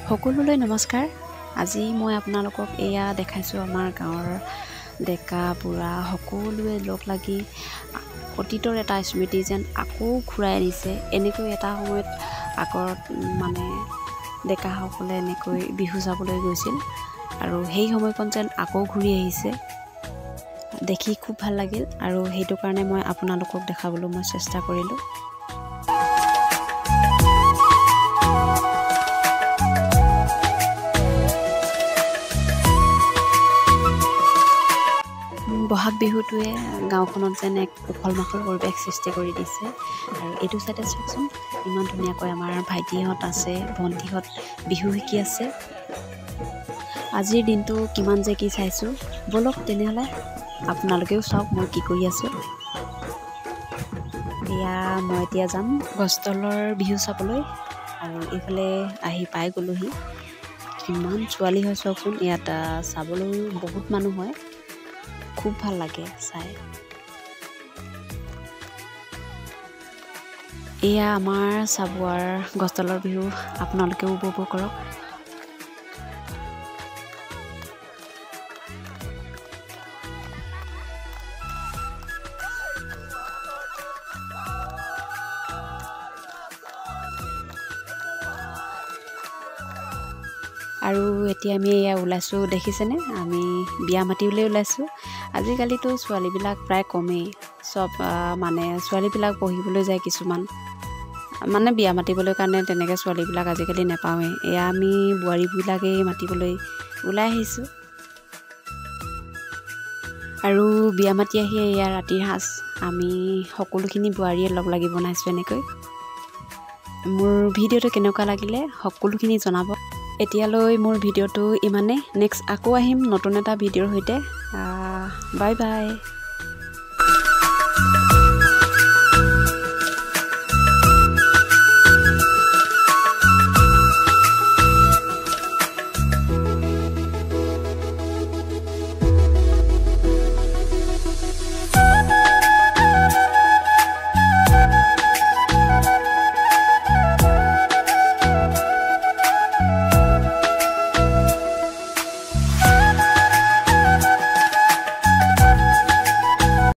সকলোলৈ নমস্কাৰ। আজি মই আপোনালোকক এয়া দেখাইছোঁ আমাৰ গাঁৱৰ ডেকা বুঢ়া সকলোৱে লগ লাগি অতীতৰ এটা স্মৃতি যেন আকৌ ঘূৰাই আনিছে। এনেকৈ এটা সময়ত আগত ডেকাসকলে এনেকৈ বিহু চাবলৈ গৈছিল আৰু সেই সময়কণ যেন আকৌ ঘূৰি আহিছে। দেখি খুব ভাল লাগিল আৰু সেইটো কাৰণে মই আপোনালোকক দেখাবলৈ মই চেষ্টা কৰিলোঁ। বহাগ বিহুটোৱে গাঁওখনত যেন এক উখল মাখল পৰিৱেশ সৃষ্টি কৰি দিছে। আৰু এইটো চাইডে চাওকচোন, ইমান ধুনীয়াকৈ আমাৰ ভাইটিহঁত আছে, ভণ্টিহঁত বিহু শিকি আছে। আজিৰ দিনটো কিমান যে কি চাইছোঁ, ব'লক তেনেহ'লে আপোনালোকেও চাওক মই কি কৰি আছোঁ। এয়া মই এতিয়া যাম গছতলৰ বিহু চাবলৈ আৰু এইফালে আহি পাই গ'লোহি। কিমান ছোৱালী হয় চাওকচোন, ইয়াত চাবলৈ বহুত মানুহ হয়, খুব ভাল লাগে চাই। এয়া আমাৰ চাবুৱাৰ গছতলৰ বিহু, আপোনালোকেও উপভোগ কৰক। আৰু এতিয়া আমি এয়া ওলাইছোঁ, দেখিছেনে? আমি বিয়া মাতিবলৈ ওলাইছোঁ। আজিকালিতো ছোৱালীবিলাক প্ৰায় কমেই, চব ছোৱালীবিলাক পঢ়িবলৈ যায়, কিছুমান বিয়া মাতিবলৈ কাৰণে তেনেকৈ ছোৱালীবিলাক আজিকালি নাপাওঁৱেই। এয়া আমি বোৱাৰীবিলাকেই মাতিবলৈ ওলাই আহিছোঁ। আৰু বিয়া মাতি আহি এয়া ৰাতিৰ সাজ আমি সকলোখিনি বোৱাৰীয়ে লগ লাগি বনাইছোঁ এনেকৈ। মোৰ ভিডিঅ'টো কেনেকুৱা লাগিলে সকলোখিনি জনাব। এতিয়ালৈ মোৰ ভিডিঅ'টো ইমানেই। নেক্সট আকৌ আহিম নতুন এটা ভিডিঅ'ৰ সৈতে। Bye bye.